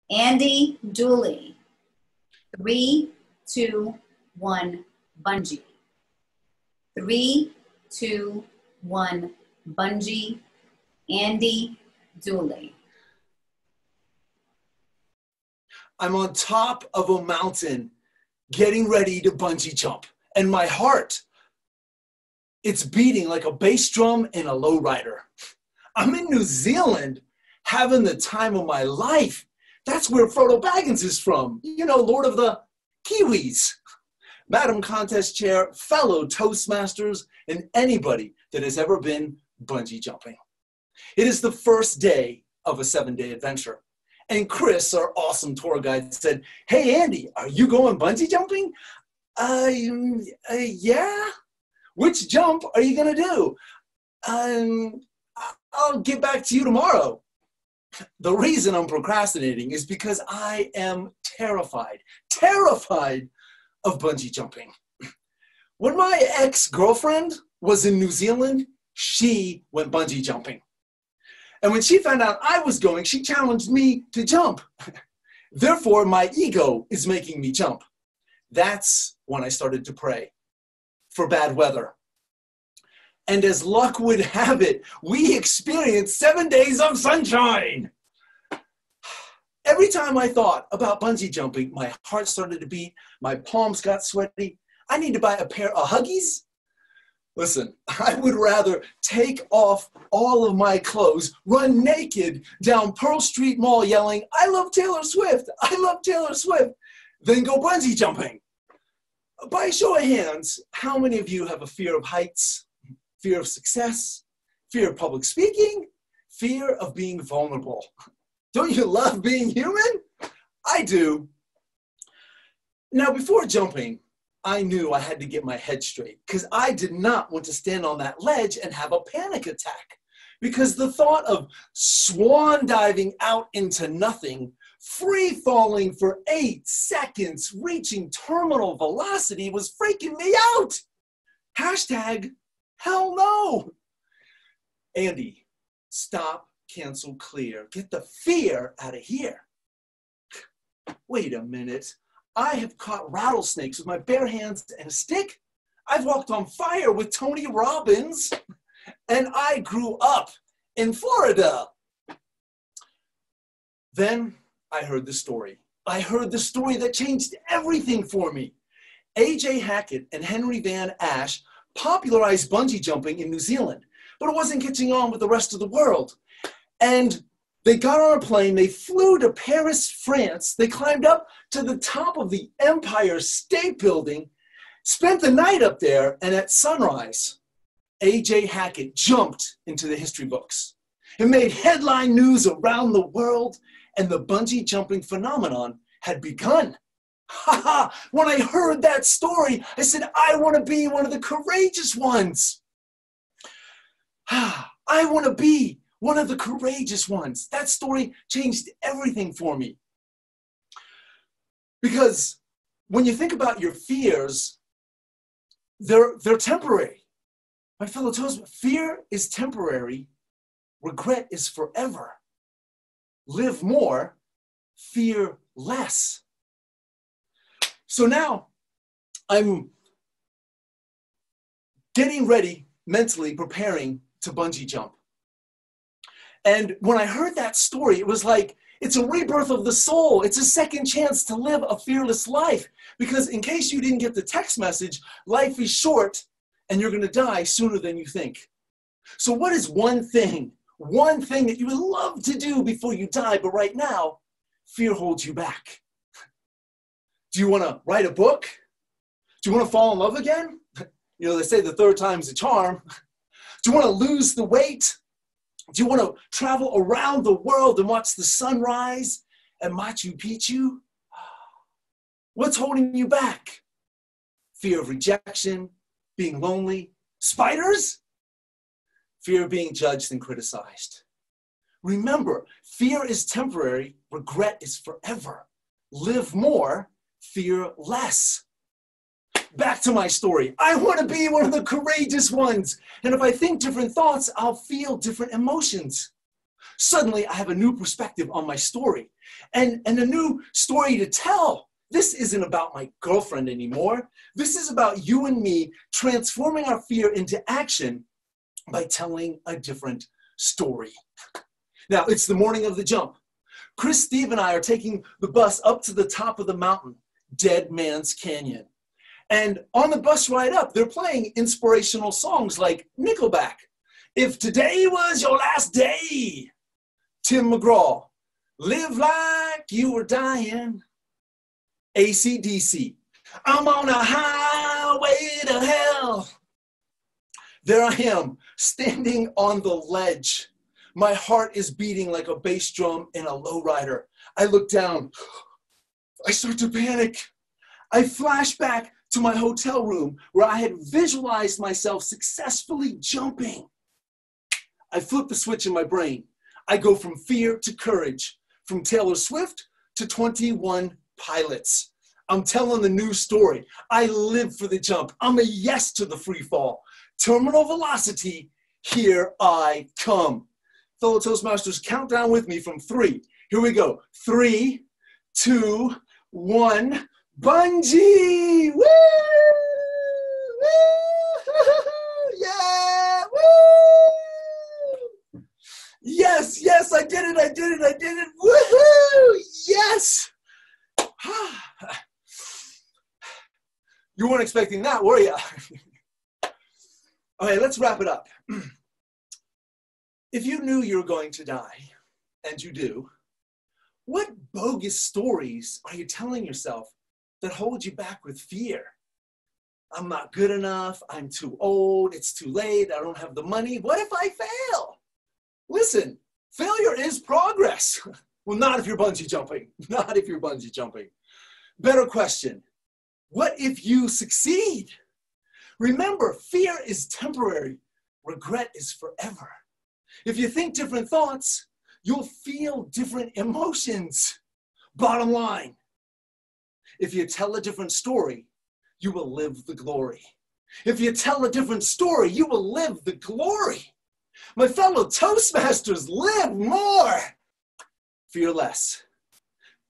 Andy, Dooley. 3, 2, 1, Bungy. 3, 2, 1, Bungy. Andy, Dooley. I'm on top of a mountain getting ready to bungee jump. And my heart, it's beating like a bass drum in a lowrider. I'm in New Zealand having the time of my life. That's where Frodo Baggins is from. You know, Lord of the Kiwis. Madam Contest Chair, fellow Toastmasters, and anybody that has ever been bungee jumping. It is the first day of a 7-day adventure. And Chris, our awesome tour guide, said, "Hey, Andy, are you going bungee jumping?" Yeah. Which jump are you going to do? I'll get back to you tomorrow. The reason I'm procrastinating is because I am terrified of bungee jumping. When my ex-girlfriend was in New Zealand, she went bungee jumping. And when she found out I was going, she challenged me to jump. Therefore, my ego is making me jump. That's when I started to pray for bad weather. And as luck would have it, we experienced 7 days of sunshine. Every time I thought about bungee jumping, my heart started to beat, my palms got sweaty. I need to buy a pair of Huggies. Listen, I would rather take off all of my clothes, run naked down Pearl Street Mall yelling, "I love Taylor Swift, I love Taylor Swift," than go bungee jumping. By a show of hands, how many of you have a fear of heights, fear of success, fear of public speaking, fear of being vulnerable? Don't you love being human? I do. Now, before jumping, I knew I had to get my head straight because I did not want to stand on that ledge and have a panic attack, because the thought of swan diving out into nothing, free falling for 8 seconds, reaching terminal velocity was freaking me out. Hashtag hell no. Andy, stop, cancel, clear. Get the fear out of here. Wait a minute. I have caught rattlesnakes with my bare hands and a stick. I've walked on fire with Tony Robbins. And I grew up in Florida. Then I heard the story. I heard the story that changed everything for me. A.J. Hackett and Henry Van Ash popularized bungee jumping in New Zealand, but it wasn't catching on with the rest of the world. And they got on a plane, they flew to Paris, France, they climbed up to the top of the Empire State Building, spent the night up there, and at sunrise, A.J. Hackett jumped into the history books. It made headline news around the world, and the bungee jumping phenomenon had begun. When I heard that story, I said, I want to be one of the courageous ones. I want to be one of the courageous ones. That story changed everything for me. Because when you think about your fears, they're temporary. My fellow Toastmasters, fear is temporary, regret is forever. Live more, fear less. So now I'm getting ready, mentally preparing to bungee jump. And when I heard that story, it was like, it's a rebirth of the soul. It's a second chance to live a fearless life. Because in case you didn't get the text message, life is short and you're going to die sooner than you think. So what is one thing that you would love to do before you die, but right now, fear holds you back? Do you want to write a book? Do you want to fall in love again? You know, they say the third time's a charm. Do you want to lose the weight? Do you want to travel around the world and watch the sunrise at Machu Picchu? What's holding you back? Fear of rejection, being lonely, spiders? Fear of being judged and criticized. Remember, fear is temporary, regret is forever. Live more, fear less. Back to my story. I want to be one of the courageous ones. And if I think different thoughts, I'll feel different emotions. Suddenly, I have a new perspective on my story and a new story to tell. This isn't about my girlfriend anymore. This is about you and me transforming our fear into action by telling a different story. Now, it's the morning of the jump. Chris, Steve, and I are taking the bus up to the top of the mountain, Dead Man's Canyon. And on the bus ride up, they're playing inspirational songs like Nickelback, If Today Was Your Last Day, Tim McGraw, Live Like You Were Dying, AC/DC, I'm on a highway to hell. There I am, standing on the ledge. My heart is beating like a bass drum in a lowrider. I look down. I start to panic. I flash back to my hotel room where I had visualized myself successfully jumping. I flip the switch in my brain. I go from fear to courage, from Taylor Swift to 21 Pilots. I'm telling the new story. I live for the jump. I'm a yes to the free fall. Terminal velocity, here I come. Fellow Toastmasters, count down with me from 3. Here we go. 3, 2, 1, Bungy! Woo! Woo! Yeah! Woo! Yes, yes, I did it, I did it, I did it. Woohoo! Yes! You weren't expecting that, were you? Okay, let's wrap it up. If you knew you were going to die, and you do, what bogus stories are you telling yourself that hold you back with fear? I'm not good enough, I'm too old, it's too late, I don't have the money. What if I fail? Listen, failure is progress. Well, not if you're bungee jumping. Not if you're bungee jumping. Better question, what if you succeed? Remember, fear is temporary. Regret is forever. If you think different thoughts, you'll feel different emotions. Bottom line, if you tell a different story, you will live the glory. If you tell a different story, you will live the glory. My fellow Toastmasters, live more. Fear less.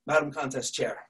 Madam Contest Chair.